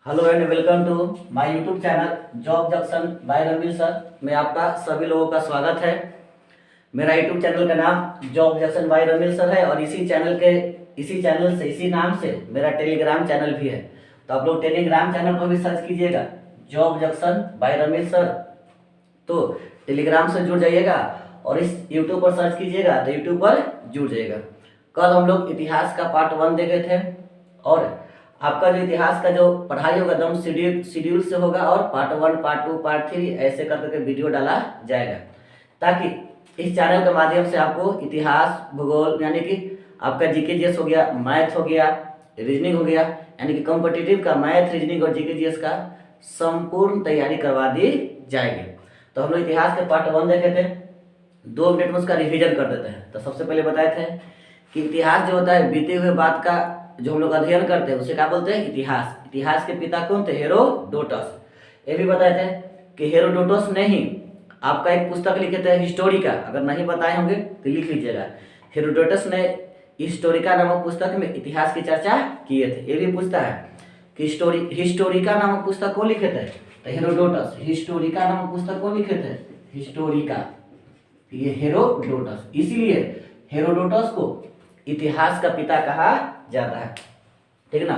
Hello and welcome to my YouTube channel job junction by Ranveer sir में आपका सभी लोगों का स्वागत है। मेरा यूट्यूब चैनल का नाम job junction by Ranveer sir है और इसी चैनल से इसी नाम से मेरा टेलीग्राम चैनल भी है। तो आप लोग टेलीग्राम चैनल पर भी सर्च कीजिएगा job junction by Ranveer sir, तो टेलीग्राम से जुड़ जाइएगा और इस यूट्यूब पर सर्च कीजिएगा तो यूट्यूब पर जुड़ जाइएगा। कल हम लोग इतिहास का पार्ट 1 देखे थे और आपका जो इतिहास का जो पढ़ाई होगा एकदम शेड्यूल से होगा और पार्ट 1 पार्ट 2 पार्ट 3 ऐसे कर करके वीडियो डाला जाएगा, ताकि इस चैनल के माध्यम से आपको इतिहास भूगोल यानी कि आपका जीके जीएस हो गया, मैथ हो गया, रीजनिंग हो गया, यानी कि कॉम्पिटिटिव का मैथ रीजनिंग और जीके जीएस का संपूर्ण तैयारी करवा दी जाएगी। तो हम लोग इतिहास के पार्ट 1 देखे थे, 2 मिनट में उसका रिविजन कर देते हैं। तो सबसे पहले बताए थे कि इतिहास जो होता है बीते हुए बात का जो हम लोग अध्ययन करते हैं उसे क्या बोलते हैं, इतिहास। इतिहास के पिता कौन थे, हेरोडोटस। ये भी बताए थे कि हेरोडोटस ने ही आपका एक पुस्तक लिखे थे हिस्टोरिका, अगर नहीं बताए होंगे तो लिख लीजिएगा। हेरोडोटस ने हिस्टोरिका नामक पुस्तक में इतिहास की चर्चा किए थे। ये भी पूछता है कि हिस्टोरिका नामक पुस्तक कौन लिखे थे, तो हेरोडोटस। हिस्टोरिका नामक पुस्तक कौन लिखे थे, हिस्टोरिका, ये हेरोडोटस। इसीलिए हेरोडोटस को इतिहास का पिता कहा जाता है, ठीक ना।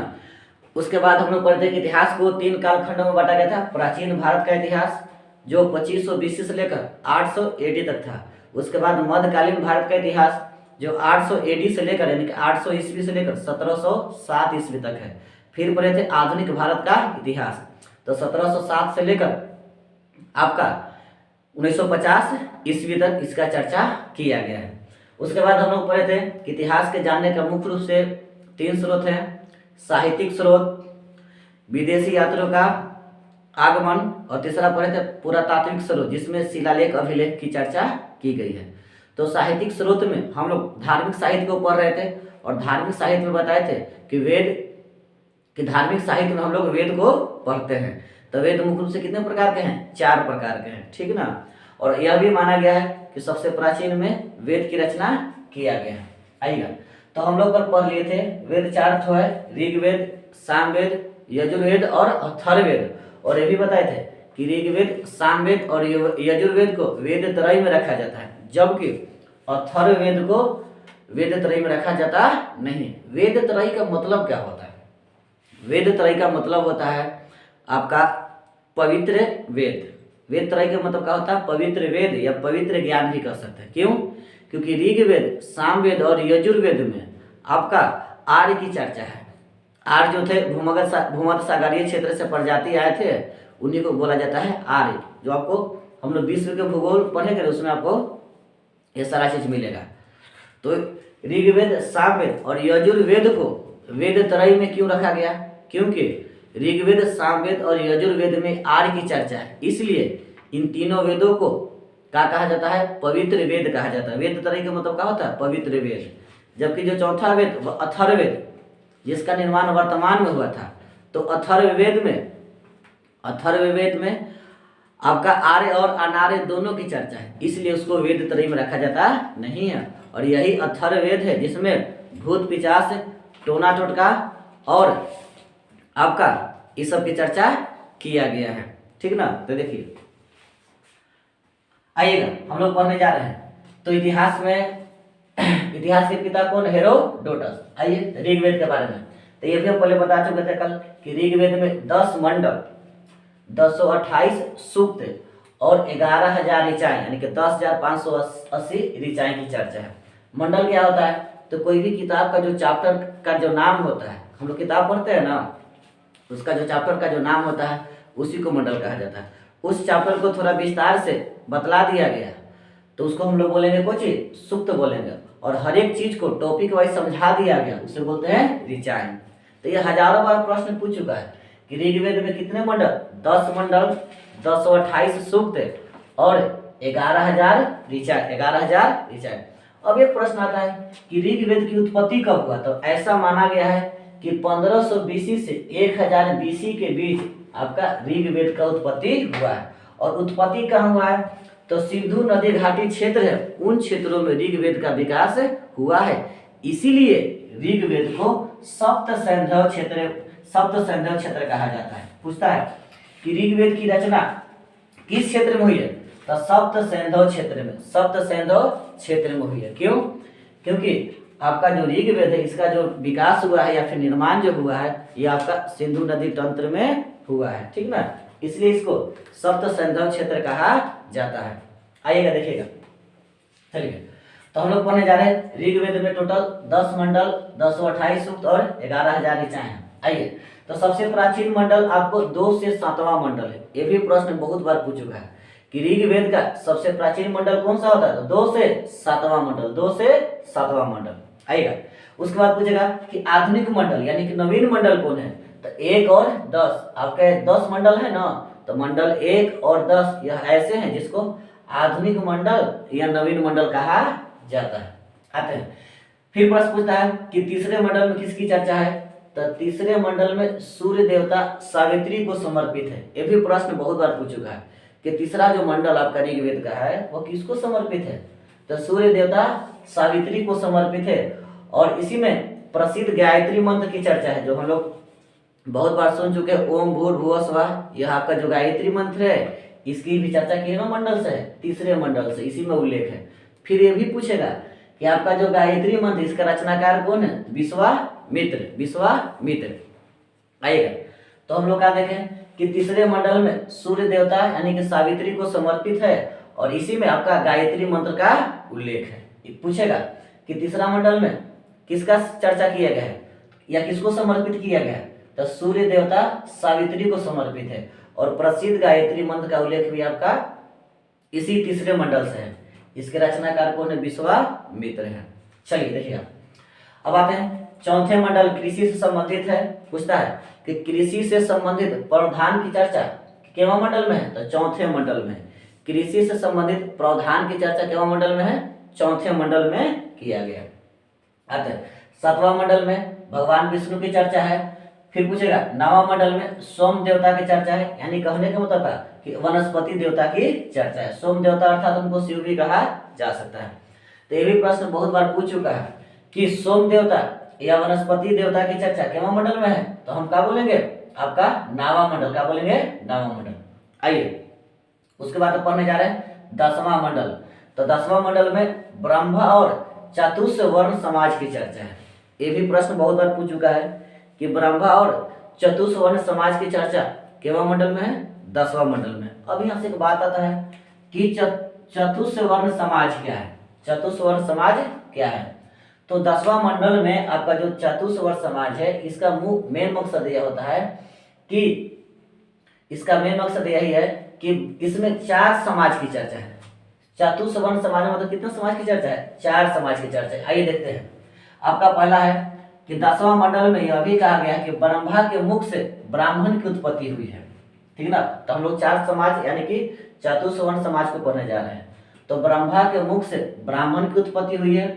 उसके बाद हम लोग पढ़ते हैं कि इतिहास को 3 कालखंडों में बांटा गया था। प्राचीन भारत का इतिहास जो 2500 BC से लेकर 800 AD तक था। उसके बाद मध्यकालीन भारत का इतिहास जो 800 AD से लेकर यानी कि 800 ईस्वी से लेकर 1707 ईस्वी तक है। फिर पढ़े थे आधुनिक भारत का इतिहास, तो 1707 से लेकर आपका 1950 ईस्वी तक इसका चर्चा किया गया है। उसके बाद हम लोग पढ़े थे कि इतिहास के जानने का मुख्य रूप से 3 स्रोत हैं, साहित्यिक स्रोत, विदेशी यात्रियों का आगमन और तीसरा पढ़े थे पुरातात्विक स्रोत जिसमें शिलालेख अभिलेख की चर्चा की गई है। तो साहित्यिक स्रोत में हम लोग धार्मिक साहित्य को पढ़ रहे थे और धार्मिक साहित्य में बताए थे कि धार्मिक साहित्य में हम लोग वेद को पढ़ते हैं। तो वेद मुख्य रूप से कितने प्रकार के हैं, 4 प्रकार के हैं, ठीक ना। और यह भी माना गया है कि सबसे प्राचीन में वेद की रचना किया गया है। आइएगा, तो हम लोग कल पढ़ लिए थे वेद 4 ठो है, ऋग्वेद, सामवेद, यजुर्वेद और अथर्ववेद। और ये भी बताए थे कि ऋग्वेद, सामवेद और यजुर्वेद को वेद त्रय में रखा जाता है, जबकि अथर्ववेद को वेद त्रय में रखा जाता नहीं। वेद त्रय का मतलब क्या होता है, वेद त्रय का मतलब होता है आपका पवित्र वेद। वेद त्रय का मतलब क्या होता है, पवित्र वेद या पवित्र ज्ञान भी कर सकते हैं। क्यों, क्योंकि ऋग्वेद, सामवेद और यजुर्वेद में आपका आर्य की चर्चा है। आर्य जो थे भूमध्य सागरीय क्षेत्र से प्रजाति आए थे, उन्हीं को बोला जाता है आर्य। जो आपको हम लोग विश्व के भूगोल पढ़ेंगे उसमें आपको ये सारा चीज मिलेगा। तो ऋग्वेद, सामवेद और यजुर्वेद को वेद त्रय में क्यों रखा गया, क्योंकि ऋग्वेद, सामवेद और यजुर्वेद में आर्य की चर्चा है, इसलिए इन तीनों वेदों को क्या कहा जाता है, पवित्र वेद कहा जाता है। वेद त्रय का मतलब क्या होता है, पवित्र वेद। जबकि जो चौथा वेद अथर्ववेद जिसका निर्माण वर्तमान में हुआ था, तो अथर्ववेद में आपका आर्य और अनार्य दोनों की चर्चा है, इसलिए उसको वेद त्रय में रखा जाता नहीं है। और यही अथर्ववेद है जिसमें भूत पिशाच, टोना टोटका और आपका इस सब की चर्चा किया गया है, ठीक ना। तो देखिए आइएगा, हम लोग पढ़ने जा रहे हैं। तो इतिहास के पिता कौन, हेरोडोटस। आइए ऋग्वेद के बारे में, तो ये भी हम पहले बता चुके थे कल कि ऋग्वेद में 10 मंडल, 228 सूक्त और 11,000 ऋचाएं यानी कि 10,580 ऋचाएं की चर्चा है। मंडल क्या होता है, तो कोई भी किताब का जो चैप्टर का जो नाम होता है, हम लोग किताब पढ़ते हैं ना, उसका जो चैप्टर का जो नाम होता है उसी को मंडल कहा जाता है। उस चैप्टर को थोड़ा विस्तार से बतला दिया गया तो उसको हम लोग बोलेंगे कुछ सूक्त बोलेंगे, और हर एक चीज को टॉपिक वाइज समझा दिया गया उसे बोलते हैं ऋचाएं। तो ये हजारों बार प्रश्न पूछ चुका है कि ऋग्वेद में कितने मंडल, 10 मंडल, 228 सूक्त और 11,000 ऋचाएं। अब एक प्रश्न आता है कि ऋग्वेद की उत्पत्ति कब हुआ, तो ऐसा माना गया है कि 1500 BC से 1000 BC के बीच आपका ऋग्वेद का उत्पत्ति हुआ है। और उत्पत्ति कहाँ हुआ है, तो सिंधु नदी घाटी क्षेत्र है, उन क्षेत्रों में ऋग्वेद का विकास हुआ है। इसीलिए ऋग्वेद को सप्त सप्त सैंधव क्षेत्र कहा जाता है। पूछता है कि ऋग्वेद की रचना किस क्षेत्र में हुई है, तो सप्त सैंधव क्षेत्र में, सप्त सैंधव क्षेत्र में हुई है। क्यों? क्योंकि आपका जो ऋग्वेद है इसका जो विकास हुआ है या फिर निर्माण जो हुआ है ये आपका सिंधु नदी तंत्र में हुआ है, ठीक ना, इसलिए इसको सप्त सैंधव क्षेत्र कहा जाता है। आइएगा देखिएगा, चलिए तो हम लोग पढ़ने जा रहे हैं ऋग्वेद में टोटल 10 मंडल, 1028 सूक्त और 11,000 ऋचाएं हैं। आइए, तो सबसे प्राचीन मंडल आपको 2 से 7वां मंडल है। ये भी प्रश्न बहुत बार पूछ चुका है कि ऋग्वेद का सबसे प्राचीन मंडल कौन सा होता है, तो 2 से 7वां मंडल, 2 से 7वां मंडल। आइएगा, उसके बाद पूछेगा कि आधुनिक मंडल यानी कि नवीन मंडल कौन है, तो 1 और 10। आपके 10 मंडल है ना, तो मंडल 1 और 10 यह ऐसे हैं जिसको आधुनिक मंडल या नवीन मंडल कहा जाता है। आते हैं, फिर प्रश्न पूछता है कि तीसरे मंडल में किसकी चर्चा है, तो तीसरे मंडल में सूर्य देवता सावित्री को समर्पित है। ये भी प्रश्न बहुत बार पूछ चुका है कि तीसरा जो मंडल आपका ऋग्वेद का है वो किसको समर्पित है, तो सूर्य देवता सावित्री को समर्पित है। और इसी में प्रसिद्ध गायत्री मंत्र की चर्चा है जो हम लोग बहुत बार सुन चुके हैं, ओम भूर्भुवः स्वः। यह आपका जो गायत्री मंत्र है इसकी भी चर्चा किस मंडल से है, तीसरे मंडल से, इसी में उल्लेख है। फिर ये भी पूछेगा कि आपका जो गायत्री मंत्र इसका रचनाकार कौन है, विश्वामित्र, विश्वामित्र। आइएगा, तो हम लोग क्या देखें कि तीसरे मंडल में सूर्य देवता यानी कि सावित्री को समर्पित है और इसी में आपका गायत्री मंत्र का उल्लेख है। पूछेगा कि तीसरा मंडल में किसका चर्चा किया गया है या किसको समर्पित किया गया है, तो सूर्य देवता सावित्री को समर्पित है और प्रसिद्ध गायत्री मंत्र का उल्लेख भी आपका इसी तीसरे मंडल से है। इसके रचनाकार कौन है, विश्वामित्र है। चलिए देखिए, अब आते हैं चौथे मंडल कृषि से संबंधित है। पूछता है कि कृषि से संबंधित प्रावधान की चर्चा केवं मंडल में है, तो चौथे मंडल में। कृषि से संबंधित प्रावधान की चर्चा केवं मंडल में है, चौथे मंडल में किया गया। आते हैं 7वां मंडल में भगवान विष्णु की चर्चा है। फिर पूछेगा 9वां मंडल में सोम देवता की चर्चा है, यानी कहने का मतलब है कि वनस्पति देवता की चर्चा है। सोम देवता अर्थात उनको शिव भी कहा जा सकता है। तो ये भी प्रश्न बहुत बार पूछ चुका है कि सोम देवता या वनस्पति देवता की चर्चा केवं मंडल में है, तो हम क्या बोलेंगे, आपका 9वां मंडल। क्या बोलेंगे, 9वां मंडल। आइए, उसके बाद पढ़ने जा रहे हैं 10वां मंडल। तो 10वां मंडल में ब्रह्म और चतुर्थ वर्ण समाज की चर्चा है। ये भी प्रश्न बहुत बार पूछ चुका है कि ब्रह्म और चतुर्थ वर्ण समाज की चर्चा केवं मंडल में है, 10वां मंडल में। अब यहाँ से एक बात आता है कि चतुर्थ वर्ण समाज क्या है, चतुर्थ वर्ण समाज क्या है। तो 10वां मंडल में आपका जो चतुर्थ वर्ण समाज है इसका मेन मकसद यह होता है कि इसका मेन मकसद यही है कि इसमें 4 समाज की चर्चा है। चतुर्थ वर्ण समाज में मतलब कितने समाज की चर्चा है, 4 समाज की चर्चा है। आइए देखते हैं, आपका पहला है कि 10वां मंडल में यह भी कहा गया है कि ब्रह्मा के मुख से ब्राह्मण की उत्पत्ति हुई है, ठीक ना। तो हम लोग 4 समाज यानी कि चतुर्थ वर्ण समाज को पढ़ने जा रहे हैं। तो ब्रह्मा के मुख से ब्राह्मण की उत्पत्ति हुई है।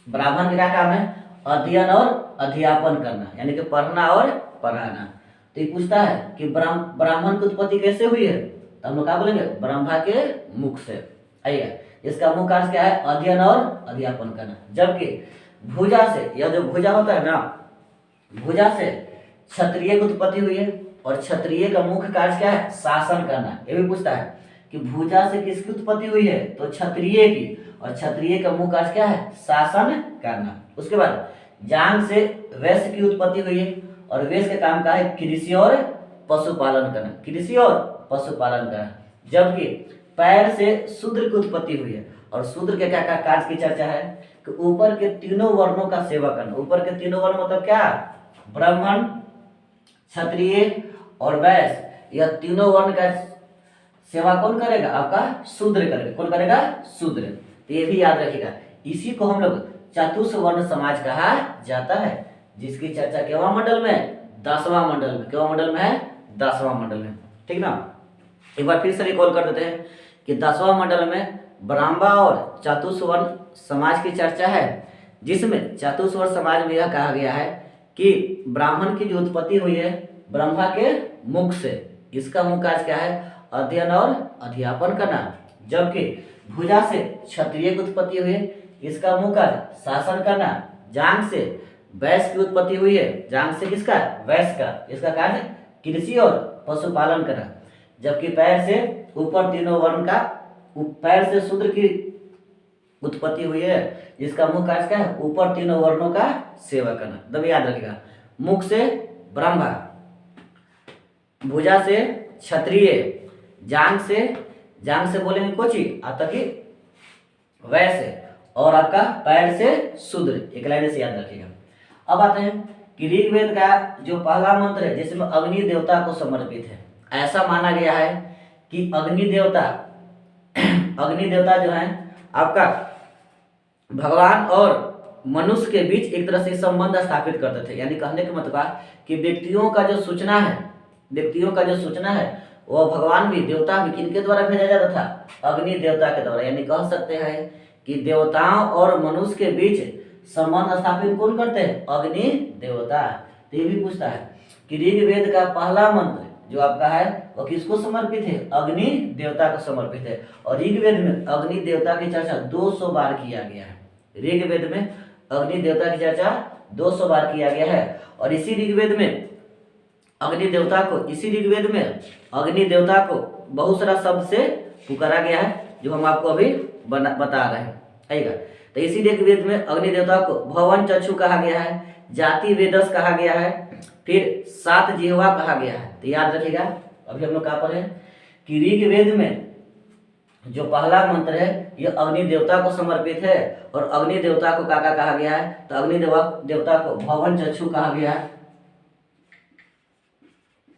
ब्राह्मण का क्या काम है, अध्ययन और अध्यापन करना, यानी कि पढ़ना और पढ़ाना। तो ये पूछता है कि ब्राह्मण की उत्पत्ति कैसे हुई है, तो हम लोग क्या बोलेंगे, ब्रह्मा के मुख से। आइए, इसका मुख्य कार्य क्या है, अध्ययन और अध्यापन करना। जबकि भुजा से, यह जो भुजा होता है ना, भुजा से क्षत्रिय की उत्पत्ति हुई है और क्षत्रिय का मुख्य कार्य क्या है, शासन करना। ये भी पूछता है कि भुजा से किसकी उत्पत्ति हुई है, तो क्षत्रिय की, और क्षत्रिय का मुख्य कार्य क्या है, शासन करना। उसके बाद जांग से वैश्य की उत्पत्ति हुई है और वैश्य का काम क्या है, कृषि और पशुपालन करना, कृषि और पशुपालन करना। जबकि पैर से शूद्र की उत्पत्ति हुई है और शूद्र के क्या कार्य की चर्चा है कि ऊपर के तीनों वर्णों का सेवा करना। ऊपर के तीनों वर्ण मतलब क्या, ब्राह्मण, क्षत्रिय और वैश्य, यह तीनों वर्ण का सेवा कौन करेगा, आपका शूद्र करेगा। कौन करेगा, शूद्र। तो ये भी याद रखिएगा, इसी को हम लोग चतुर्थ वर्ण समाज कहा जाता है, जिसकी चर्चा केवं मंडल में, 10वां मंडल में। केवं मंडल में है, 10वां मंडल में, ठीक ना। एक बार फिर से रिकॉल कर देते हैं कि 10वां मंडल में ब्राह्मण और चतुर्थ वर्ण समाज की चर्चा है, जिसमें चतुर्थ वर्ण समाज में यह कहा गया है कि ब्राह्मण की जो उत्पत्ति हुई है ब्रह्मा के मुख से, इसका मुख्य कार्य क्या है, अध्ययन और अध्यापन करना। जबकि भुजा से क्षत्रिय की उत्पत्ति हुई है, इसका मुख्य कार्य शासन करना। जांग से वैश्य की उत्पत्ति हुई है। जांग से किसका? वैश्य का। इसका कार्य कृषि और पशुपालन करना। जबकि पैर से ऊपर तीनों वर्ण का, पैर से शूद्र की उत्पत्ति हुई है, जिसका मुख्य कार्य क्या है? ऊपर तीनों वर्णों का सेवा करना। तब याद रखिएगा, मुख से ब्रह्मा, भुजा से क्षत्रिय, जांग से बोलेंगे कोची आता कि वैश्य, और आपका पैर से शूद्र। एक लाइन से याद रखिएगा। अब आते हैं कि ऋग्वेद का जो पहला मंत्र है जिसमें अग्नि देवता को समर्पित है। ऐसा माना गया है कि अग्नि देवता जो है आपका भगवान और मनुष्य के बीच एक तरह से संबंध स्थापित करते थे। यानी कहने का मतलब कि व्यक्तियों का जो सूचना है वो भगवान भी, देवता भी किनके द्वारा भेजा जाता था? अग्नि देवता के द्वारा। यानी कह सकते हैं कि देवताओं और मनुष्य के बीच संबंध स्थापित कौन करते हैं? अग्नि देवता। तो ये भी पूछता है कि ऋग्वेद का पहला मंत्र जो आपका है वो किसको समर्पित है? अग्नि देवता को समर्पित है। और ऋग्वेद में अग्नि देवता की चर्चा 200 बार किया गया है। ऋग्वेद में अग्नि देवता की चर्चा 200 बार किया गया है। और इसी ऋग्वेद में अग्नि देवता को बहुत सारा शब्द से पुकारा गया है, जो हम आपको अभी बता रहे हैं। आइएगा, तो इसी ऋग्वेद में अग्नि देवता को भवन चक्षु कहा गया है, जाति वेदस कहा गया है, फिर 7 जिह्वा कहा गया है। तो याद रखिएगा, अभी हम लोग कहाँ पर है कि ऋग्वेद में जो पहला मंत्र है यह अग्नि देवता को समर्पित है। और अग्नि देवता को क्या कहा गया है? तो अग्नि देवता को भवन चक्षु कहा गया है,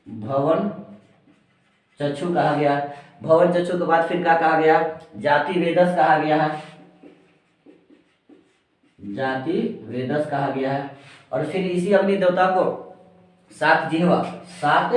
भवन चक्षु कहा गया। भवन चक्षु के बाद फिर क्या कहा गया? जाति वेदस कहा गया है, जाति वेदस कहा गया है। और फिर इसी अग्नि देवता को 7 जिह्वा कहा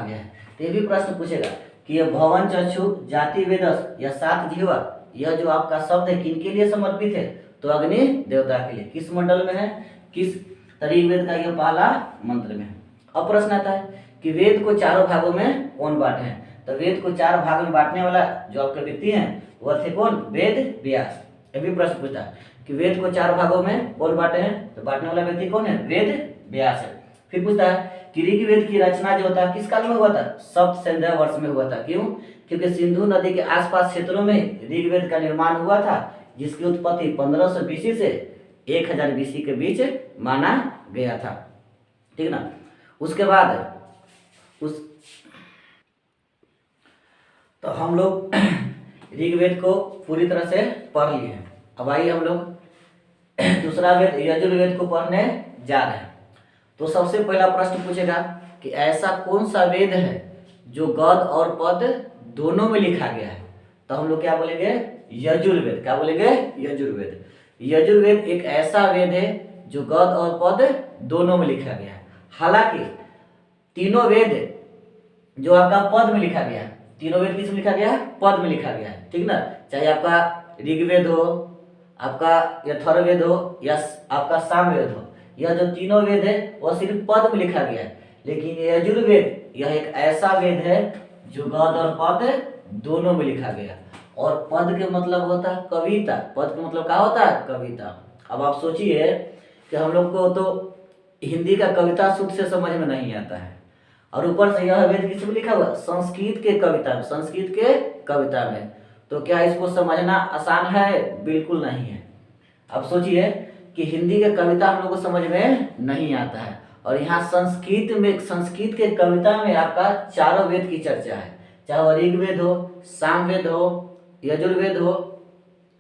गया है। तो ये भी प्रश्न पूछेगा कि ये भवन चक्षु, जाति वेदस या 7 जिह्वा, यह जो आपका शब्द है किनके लिए समर्पित है? तो अग्नि देवता के लिए। किस मंडल में है? किस ऋग्वेद का यह पहला मंत्र में है। अब प्रश्न आता है कि वेद को चारों भागों में कौन बांटे हैं? तो वेद को 4 भाग में बांटने वाला जो आपके व्यक्ति हैं वह थे कौन? वेद व्यास। ये भी प्रश्न पूछता है कि वेद को 4 भागों में कौन बांटे हैं? तो बांटने वाला व्यक्ति कौन है? वेद व्यास है। फिर पूछता है कि ऋग्वेद की रचना जो होता है किस काल में हुआ था? सप्तसैंधव वर्ष में हुआ था। क्यों? क्योंकि सिंधु नदी के आसपास क्षेत्रों में ऋग्वेद का निर्माण हुआ था, जिसकी उत्पत्ति 1500 BC से 1000 BC के बीच माना गया था। ठीक ना? उसके बाद तो हम लोग ऋग्वेद को पूरी तरह से पढ़ लिए हैं। अब आइए हम लोग दूसरा वेद यजुर्वेद को पढ़ने जा रहे हैं। तो सबसे पहला प्रश्न पूछेगा कि ऐसा कौन सा वेद है जो गद और पद दोनों में लिखा गया है? तो हम लोग क्या बोलेंगे? यजुर्वेद। क्या बोलेंगे? यजुर्वेद। यजुर्वेद एक ऐसा वेद है जो गद और पद दोनों में लिखा गया है। हालांकि तीनों वेद जो आपका पद में लिखा गया है, तीनों वेद किस में लिखा गया है? पद में लिखा गया है। ठीक ना? चाहे आपका ऋग्वेद हो, आपका अथर्ववेद हो या आपका सामवेद हो, यह जो तीनों वेद है वह सिर्फ पद में लिखा गया है। लेकिन यजुर्वेद यह एक ऐसा वेद है जो गद और पद दोनों में लिखा गया। और पद के मतलब होता है कविता। पद का मतलब क्या होता है? कविता। अब आप सोचिए कि हम लोग को तो हिंदी का कविता शुद्ध से समझ में नहीं आता है, और ऊपर से यह वेद किस में लिखा हुआ? संस्कृत के कविता में। तो क्या इसको समझना आसान है? बिल्कुल नहीं है। अब सोचिए कि हिंदी के कविता हम लोग को समझ में नहीं आता है, और यहाँ संस्कृत के कविता में आपका चारों वेद की चर्चा है, चाहे वह ऋग्वेद हो, सामवेद हो, यजुर्वेद हो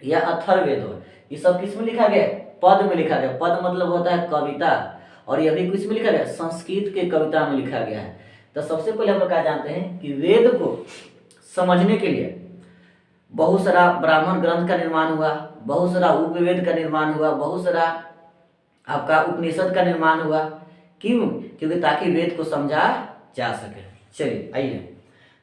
या अथर्ववेद हो। ये सब किस में लिखा गया? पद में लिखा गया। पद मतलब होता है कविता, और यह भी किस में लिखा गया? संस्कृत के कविता में लिखा गया है। तो सबसे पहले हम लोग क्या जानते हैं कि वेद को समझने के लिए बहुत सारा ब्राह्मण ग्रंथ का निर्माण हुआ, बहुत सारा उपवेद का निर्माण हुआ, बहुत सारा आपका उपनिषद का निर्माण हुआ। क्यों? क्योंकि ताकि वेद को समझा जा सके। चलिए आइए,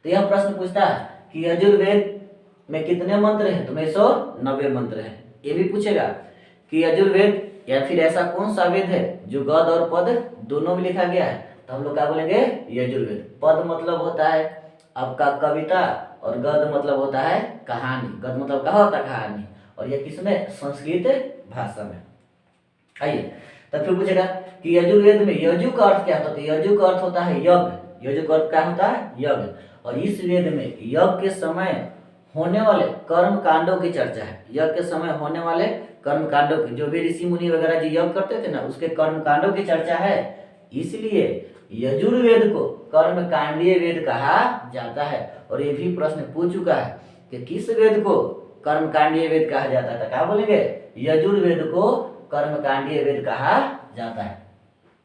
तो यह प्रश्न पूछता है कि यजुर्वेद में कितने मंत्र हैं? तो 190 मंत्र हैं। ये भी पूछेगा कि यजुर्वेद या फिर ऐसा कौन सा वेद है जो गद और पद दोनों में लिखा गया है? तो हम लोग क्या बोलेंगे? यजुर्वेद। पद मतलब होता है आपका कविता, और गद मतलब होता है कहानी। गद मतलब क्या होता है? कहानी। और यह किसमें, संस्कृत भाषा में। आइए तब फिर पूछेगा कि यजुर्वेद में यजु का अर्थ क्या होता है, तो यजु का अर्थ होता है यज्ञ, यजु का अर्थ क्या होता है, यज्ञ। और इस वेद में यज्ञ के समय होने वाले कर्म कांडों की चर्चा है, यज्ञ के समय होने वाले कर्म कांडों की, जो भी ऋषि मुनि वगैरह जी यज्ञ करते थे ना, उसके कर्म कांडों की चर्चा है। इसलिए यजुर्वेद को कर्म कांडीय वेद कहा जाता है। और ये भी प्रश्न पूछ चुका है कि किस वेद को कर्म कांडीय वेद कहा जाता है, तो क्या बोलेंगे, यजुर्वेद को कर्म कांडीय वेद कहा जाता है।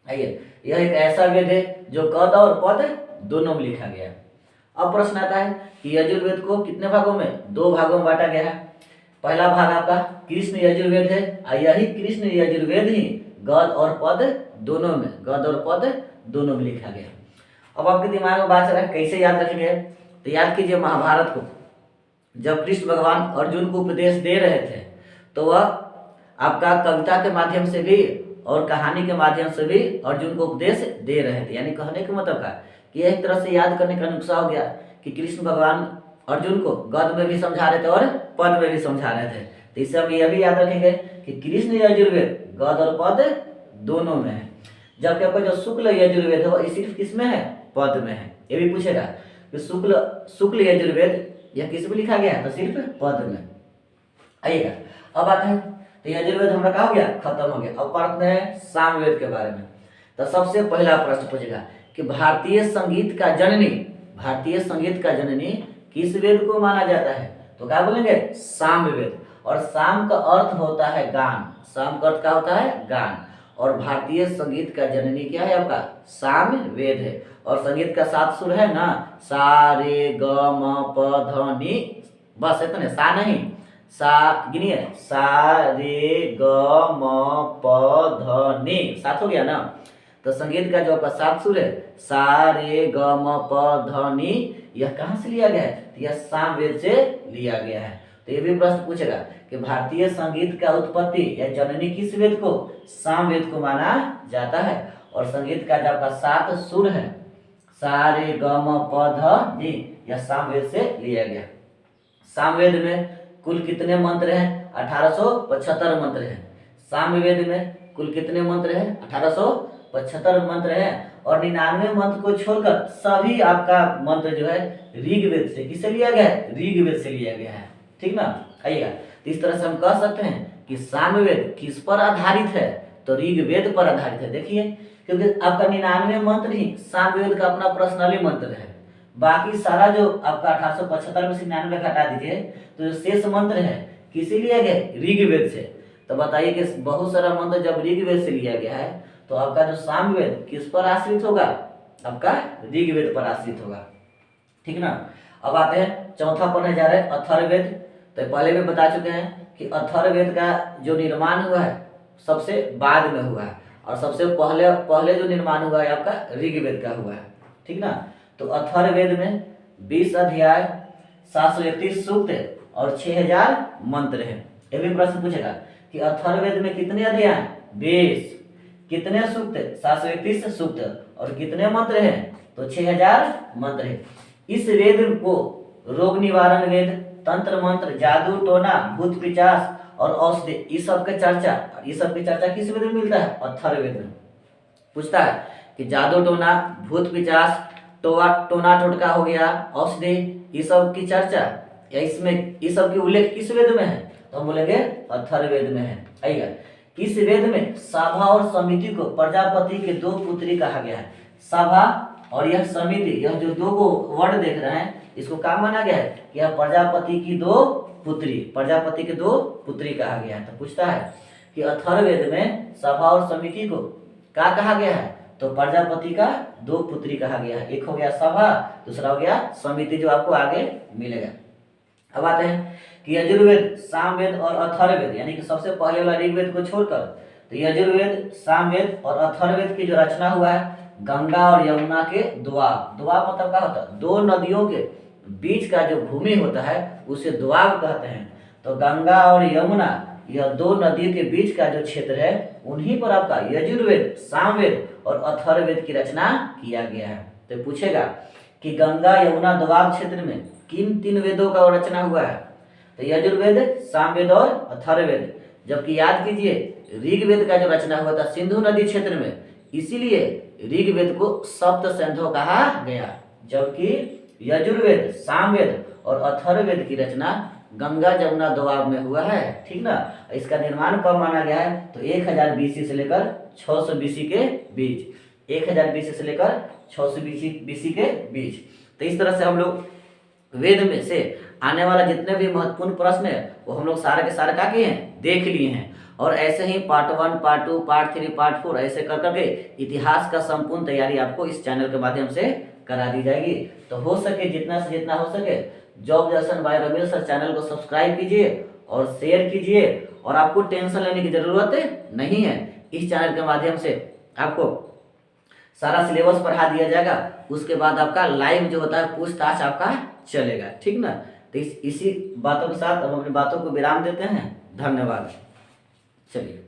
आइए, यह एक ऐसा वेद है जो गद और पद दोनों में लिखा गया है। अब प्रश्न आता है कि यजुर्वेद को कितने भागों में, 2 भागों में बांटा गया है। पहला भाग आपका कृष्ण यजुर्वेद है, और यही कृष्ण यजुर्वेद ही गद और पद दोनों में, गद और पद दोनों में लिखा गया। अब आपके दिमाग में बात चल रहा है कैसे याद रखेंगे, तो याद कीजिए महाभारत को जब कृष्ण भगवान अर्जुन को उपदेश दे रहे थे, तो वह आपका कविता के माध्यम से भी और कहानी के माध्यम से भी अर्जुन को उपदेश दे रहे थे। यानी कहने का मतलब का कि एक तरह से याद करने का नुस्खा हो गया कि कृष्ण भगवान अर्जुन को गद में भी समझा रहे थे और पद में भी समझा रहे थे। तो इससे हम यह भी याद रखेंगे कि कृष्ण यजुर्वेद गद और पद दोनों में है, जबकि आपका जो शुक्ल यजुर्वेद है वह सिर्फ किस में है, पद में है। ये भी पूछेगा कि शुक्ल यजुर्वेद यह किस में लिखा गया है, तो सिर्फ पद में। आइएगा अब आते हैं, तो यजुर्वेद हमारा क्या हो गया, खत्म हो गया। अब पढ़ते हैं सामवेद के बारे में। तो सबसे पहला प्रश्न पूछेगा कि भारतीय संगीत का जननी, भारतीय संगीत का जननी किस वेद को माना जाता है, तो क्या बोलेंगे, सामवेद। और साम का अर्थ होता है गान, साम का अर्थ क्या होता है, गान। और भारतीय संगीत का जननी क्या है आपका, सामवेद है। और संगीत का 7 सुर है ना, सा रे ग म प ध नि, बस इतने, सा नहीं, सा गिनिए, सा रे ग म प ध नि, 7 हो गया ना। तो संगीत का जो आपका 7 सुर है, सा रे ग म प ध नि, यह कहाँ से लिया गया है, तो यह सामवेद से लिया गया है। तो ये भी प्रश्न पूछेगा कि भारतीय संगीत का उत्पत्ति या जननी किस वेद को, सामवेद को माना जाता है। और संगीत का जो आपका 7 सुर है, सा रे ग म प ध नि, यह सामवेद से लिया गया। सामवेद में कुल कितने मंत्र हैं, 1875 मंत्र हैं। सामवेद में कुल कितने मंत्र हैं, 1875 मंत्र हैं। और 99 मंत्र को छोड़कर सभी आपका मंत्र जो है ऋग्वेद से, किससे लिया गया है, ऋग्वेद से लिया गया है। ठीक ना, आइएगा। तो इस तरह से हम कह सकते हैं कि सामवेद किस पर आधारित है, तो ऋग्वेद पर आधारित है। देखिए, क्योंकि आपका 99 मंत्र ही सामवेद का अपना पर्सनली मंत्र है। बाकी सारा जो आपका 1875 में से 99 घटा दीजिए, तो जो शेष मंत्र है किसे लिया गया, ऋग्वेद से। तो बताइए कि बहुत सारा मंत्र जब ऋग्वेद से लिया गया है, तो आपका जो सामवेद किस पर आश्रित होगा, आपका ऋग्वेद पर आश्रित होगा। ठीक ना। अब आते हैं चौथा पढ़ने जा रहे हैं अथर्ववेद। तो पहले भी बता चुके हैं कि अथर्ववेद का जो निर्माण हुआ है सबसे बाद में हुआ है, और सबसे पहले जो निर्माण हुआ है आपका ऋग्वेद का हुआ है। ठीक ना। तो अथर्ववेद में 20 अध्याय, 731 सूक्त और 6000 मंत्र हैं। ये भी प्रश्न पूछेगा कि अथर्ववेद में कितने अध्याय, 20, कितने सूक्त, 731 सूक्त, और कितने मंत्र हैं, तो 6000 मंत्र हैं। इस वेद को रोग निवारण वेद, तंत्र मंत्र, जादू टोना, भूत पिचास और औषधि, इस सब की चर्चा किस वेद में मिलता है, अथर्ववेद में। पूछता है कि जादू टोना, भूत पिचास, टोना टोटका हो गया, औषधि, इस सब की चर्चा या इसमें इस सब की उल्लेख किस वेद में है, तो हम बोलेंगे अथर्ववेद में है। आइएगा, इस वेद में सभा और समिति को प्रजापति के 2 पुत्री कहा गया है। सभा और यह समिति, यह जो 2 को वर्ड देख रहे हैं, इसको क्या माना गया है कि यह प्रजापति की 2 पुत्री, प्रजापति के 2 पुत्री कहा गया है। तो पूछता है कि अथर्ववेद में सभा और समिति को क्या कहा गया है, तो प्रजापति का 2 पुत्री कहा गया है। एक हो गया सभा, दूसरा हो गया समिति, जो आपको आगे मिलेगा। अब आते हैं कि यजुर्वेद, सामवेद और अथर्ववेद, यानी कि सबसे पहले वाला ऋग्वेद को छोड़कर, तो यजुर्वेद, सामवेद और अथर्ववेद की जो रचना हुआ है गंगा और यमुना के दोआब, दोआब मतलब क्या होता है, 2 नदियों के बीच का जो भूमि होता है उसे दोआब कहते हैं। तो गंगा और यमुना, यह 2 नदियों के बीच का जो क्षेत्र है, उन्हीं पर आपका यजुर्वेद, सामवेद और अथर्ववेद की रचना किया गया है। तो पूछेगा कि गंगा यमुना दोआब क्षेत्र में किन 3 वेदों का रचना हुआ है, तो यजुर्वेद, सामवेद और अथर्ववेद। जबकि याद कीजिए ऋग्वेद का जो रचना हुआ था सिंधु नदी क्षेत्र में, इसीलिए ऋग्वेद को सप्त सिंधु कहा गया। जबकि यजुर्वेद, सामवेद और अथर्ववेद की रचना गंगा जमुना दोआब में हुआ है, ठीक ना। इसका निर्माण कब माना गया है, तो 1000 BC से लेकर 600 BC के बीच, 1000 BC से लेकर 600 BC के बीच। तो इस तरह से हम लोग वेद में से आने वाला जितने भी महत्वपूर्ण प्रश्न है वो हम लोग सारे के सारे क्या किए हैं, देख लिए हैं। और ऐसे ही पार्ट 1, पार्ट 2, पार्ट 3, पार्ट 4 ऐसे कर करके इतिहास का संपूर्ण तैयारी आपको इस चैनल के माध्यम से करा दी जाएगी। तो हो सके जितना से जितना हो सके job junction by Rameel sir channel को सब्सक्राइब कीजिए और शेयर कीजिए। और आपको टेंशन लेने की जरूरत नहीं है, इस चैनल के माध्यम से आपको सारा सिलेबस पढ़ा दिया जाएगा। उसके बाद आपका लाइव जो होता है पूछताछ आपका चलेगा, ठीक ना। तो इसी बातों के साथ अब अपनी बातों को विराम देते हैं। धन्यवाद। चलिए।